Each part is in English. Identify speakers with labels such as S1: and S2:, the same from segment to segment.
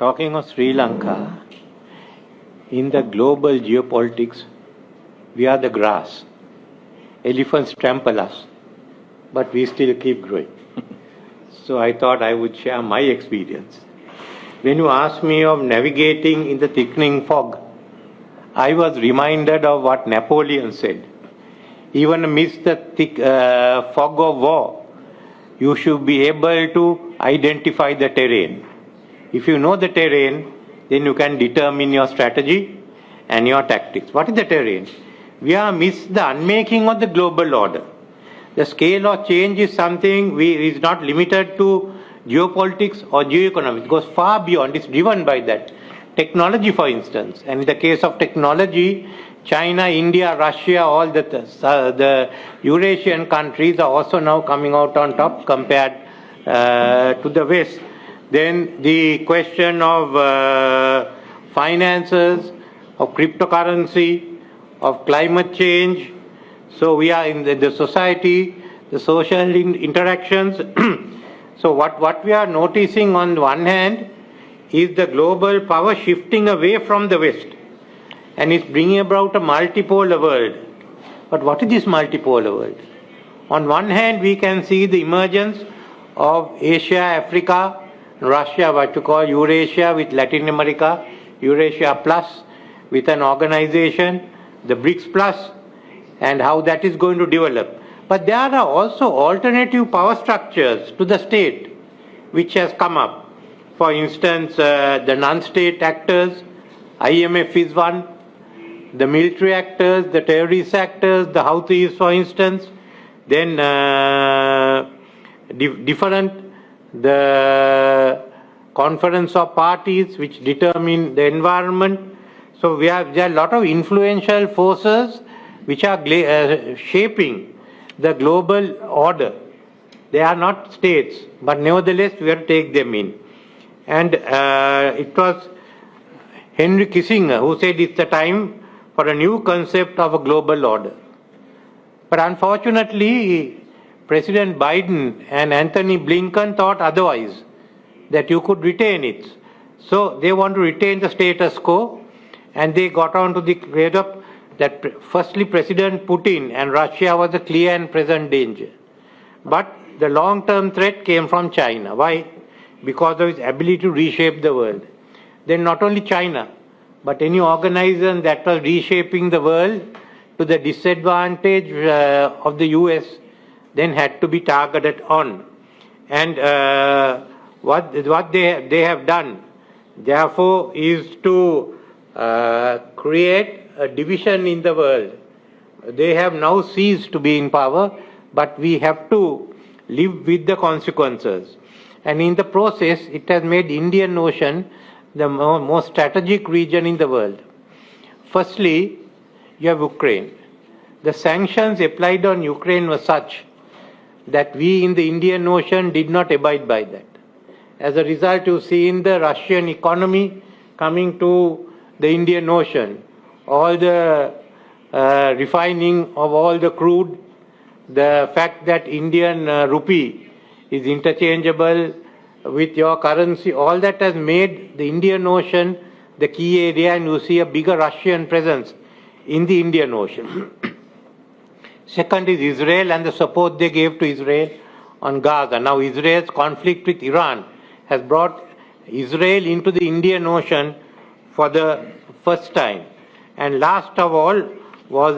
S1: talking of Sri Lanka, in the global geopolitics, we are the grass. Elephants trample us, but we still keep growing. So I thought I would share my experience. When you asked me of navigating in the thickening fog, I was reminded of what Napoleon said. Even amidst the thick fog of war, you should be able to identify the terrain. If you know the terrain, then you can determine your strategy and your tactics. What is the terrain? We are amidst the unmaking of the global order. The scale of change is something is not limited to geopolitics or geoeconomics. It goes far beyond. It's driven by that. Technology, for instance. And in the case of technology, China, India, Russia, all the Eurasian countries are also now coming out on top compared to the West. Then the question of finances, of cryptocurrency, of climate change. So we are in the society, the social interactions. So what we are noticing on one hand is the global power shifting away from the West, and it's bringing about a multipolar world. But what is this multipolar world? On one hand, we can see the emergence of Asia, Africa, Russia, what you call Eurasia, with Latin America, Eurasia Plus, with an organization, the BRICS Plus, and how that is going to develop. But there are also alternative power structures to the state which has come up. For instance, the non-state actors, IMF is one, the military actors, the terrorist actors, the Houthis, for instance, then the conference of parties which determine the environment. So there are a lot of influential forces which are shaping the global order. They are not states, but nevertheless we have to take them in. And it was Henry Kissinger who said it's the time for a new concept of a global order. But unfortunately, President Biden and Anthony Blinken thought otherwise, that you could retain it. So they want to retain the status quo, and they got on to the grade up that firstly President Putin and Russia was a clear and present danger. But the long-term threat came from China. Why? Because of its ability to reshape the world. Then not only China, but any organization that was reshaping the world to the disadvantage of the US then had to be targeted on. And what they have done, therefore, is to create a division in the world. They have now ceased to be in power, but we have to live with the consequences. And in the process, it has made Indian Ocean the most strategic region in the world. Firstly, you have Ukraine. The sanctions applied on Ukraine were such that we in the Indian Ocean did not abide by that. As a result, you see in the Russian economy coming to the Indian Ocean, all the refining of all the crude, the fact that Indian rupee is interchangeable with your currency, all that has made the Indian Ocean the key area, and you see a bigger Russian presence in the Indian Ocean. Second is Israel and the support they gave to Israel on Gaza. Now Israel's conflict with Iran has brought Israel into the Indian Ocean for the first time. And last of all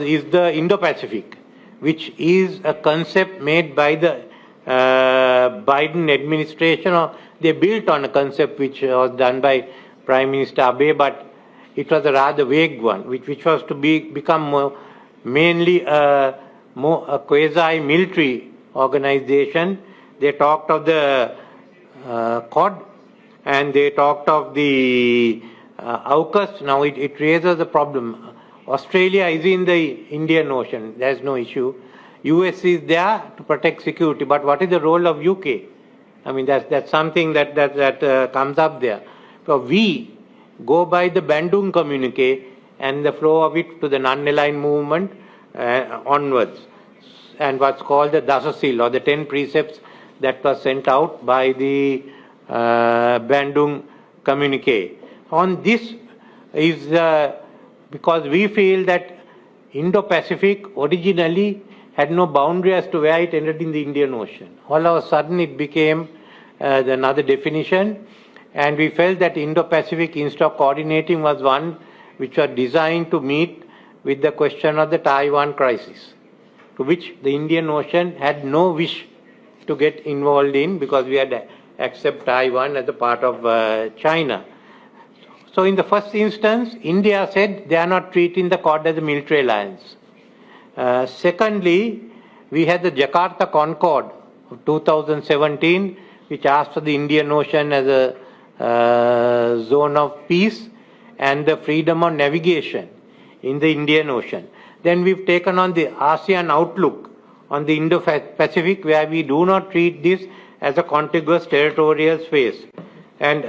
S1: is the Indo-Pacific, which is a concept made by the Biden administration, or they built on a concept which was done by Prime Minister Abe, but it was a rather vague one, which was to become mainly a quasi-military organization. They talked of the Quad, and they talked of the AUKUS. Now it raises a problem. Australia is in the Indian Ocean. There is no issue. US is there to protect security, but what is the role of UK? I mean, that's something that comes up there. So we go by the Bandung communique and the flow of it to the non-aligned movement onwards, and what's called the Dasasil, or the 10 precepts that was sent out by the Bandung communique. On this is because we feel that Indo-Pacific originally had no boundary as to where it ended in the Indian Ocean. All of a sudden it became another definition, and we felt that Indo-Pacific, instead of coordinating, was one which was designed to meet with the question of the Taiwan crisis, to which the Indian Ocean had no wish to get involved in, because we had to accept Taiwan as a part of China. So in the first instance, India said they are not treating the Quad as a military alliance. Secondly, we had the Jakarta Concord of 2017, which asked for the Indian Ocean as a zone of peace and the freedom of navigation in the Indian Ocean. Then we've taken on the ASEAN outlook on the Indo-Pacific, where we do not treat this as a contiguous territorial space. And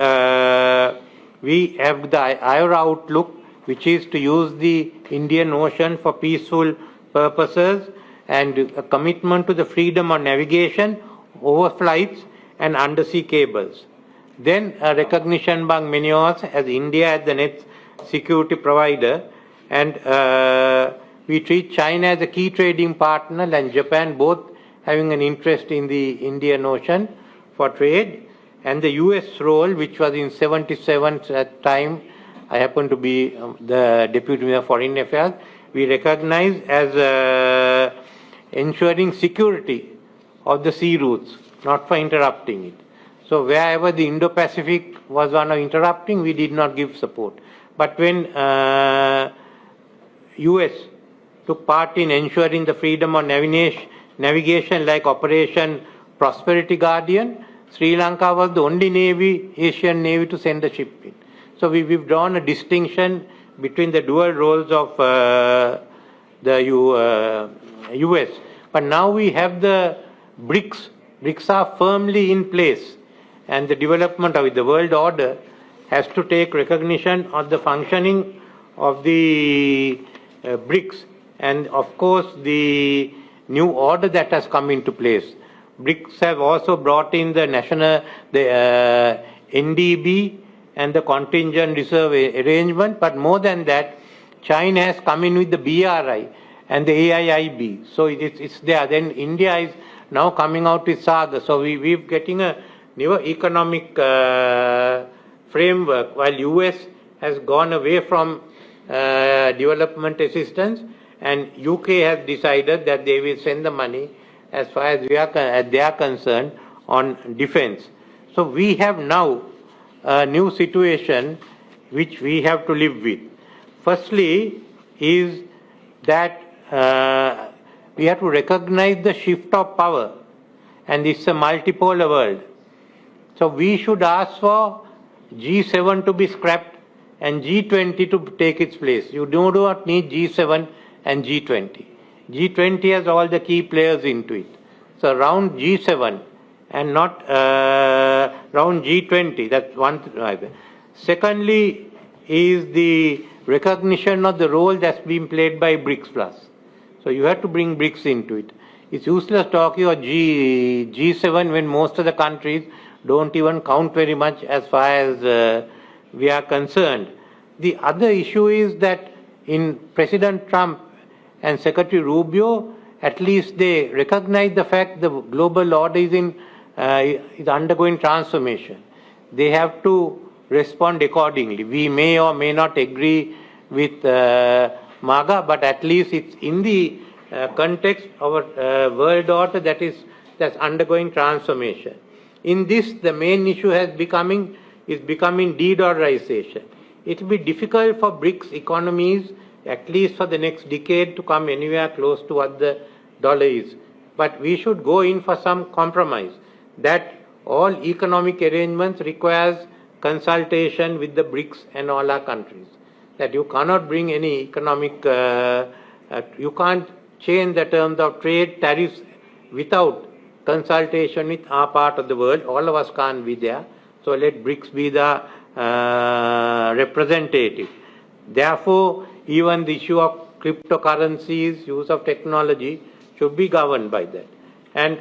S1: we have the IORA outlook, which is to use the Indian Ocean for peaceful purposes, and a commitment to the freedom of navigation, overflights, and undersea cables. Then a recognition by many of us as India as the net security provider, and we treat China as a key trading partner, and Japan both having an interest in the Indian Ocean for trade. And the US role, which was in 77 at that time, I happened to be the Deputy Minister of Foreign Affairs, we recognize as ensuring security of the sea routes, not for interrupting it. So wherever the Indo-Pacific was one of interrupting, we did not give support. But when US took part in ensuring the freedom of navigation like Operation Prosperity Guardian, Sri Lanka was the only navy, Asian navy, to send a ship in. So we've drawn a distinction between the dual roles of the US. But now we have the BRICS. BRICS are firmly in place, and the development of the world order has to take recognition of the functioning of the BRICS, and of course the new order that has come into place. BRICS have also brought in the NDB and the contingent reserve arrangement, but more than that, China has come in with the BRI and the AIIB. So it's there. Then India is now coming out with SAGA. So we're getting a new economic framework, while US has gone away from development assistance, and UK has decided that they will send the money as far as they are concerned on defense. So we have now a new situation which we have to live with. Firstly is that we have to recognize the shift of power, and it's a multipolar world. So we should ask for G7 to be scrapped and G20 to take its place. You do not need G7 and G20. G20 has all the key players into it. So around G7 and not around G20, that's one thing. Secondly is the recognition of the role that's been played by BRICS Plus. So you have to bring BRICS into it. It's useless talking of G7 when most of the countries don't even count very much as far as we are concerned. The other issue is that in President Trump and Secretary Rubio, at least they recognize the fact the global order is undergoing transformation. They have to respond accordingly. We may or may not agree with MAGA, but at least it's in the context of a world order that's undergoing transformation. In this, the main issue is becoming de-dollarization. It will be difficult for BRICS economies, at least for the next decade, to come anywhere close to what the dollar is. But we should go in for some compromise, that all economic arrangements requires consultation with the BRICS and all our countries. That you cannot bring any economic, you can't change the terms of trade, tariffs without consultation with our part of the world. All of us can't be there. So let BRICS be the representative. Therefore, even the issue of cryptocurrencies, use of technology should be governed by that. And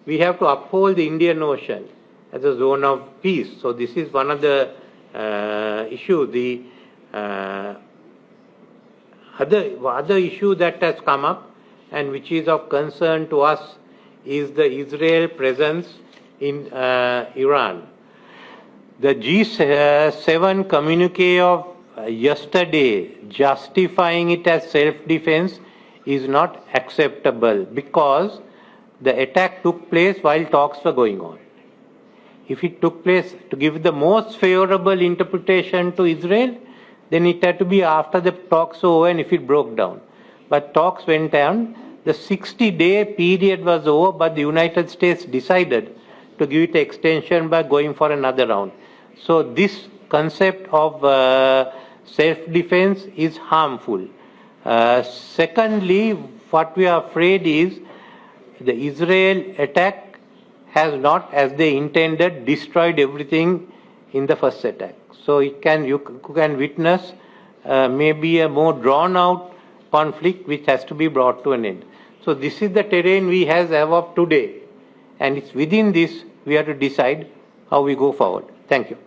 S1: we have to uphold the Indian Ocean as a zone of peace. So this is one of the issue. The other issue that has come up and which is of concern to us is the Israel presence in Iran. The G7 communique of yesterday justifying it as self-defense is not acceptable because the attack took place while talks were going on. If it took place, to give the most favorable interpretation to Israel, then it had to be after the talks were over and if it broke down. But talks went on. The 60-day period was over, but the United States decided to give it extension by going for another round. So this concept of self-defense is harmful. Secondly, what we are afraid is the Israel attack has not, as they intended, destroyed everything in the first attack. So you can witness maybe a more drawn-out conflict which has to be brought to an end. So this is the terrain we have as of today, and it's within this we have to decide how we go forward. Thank you.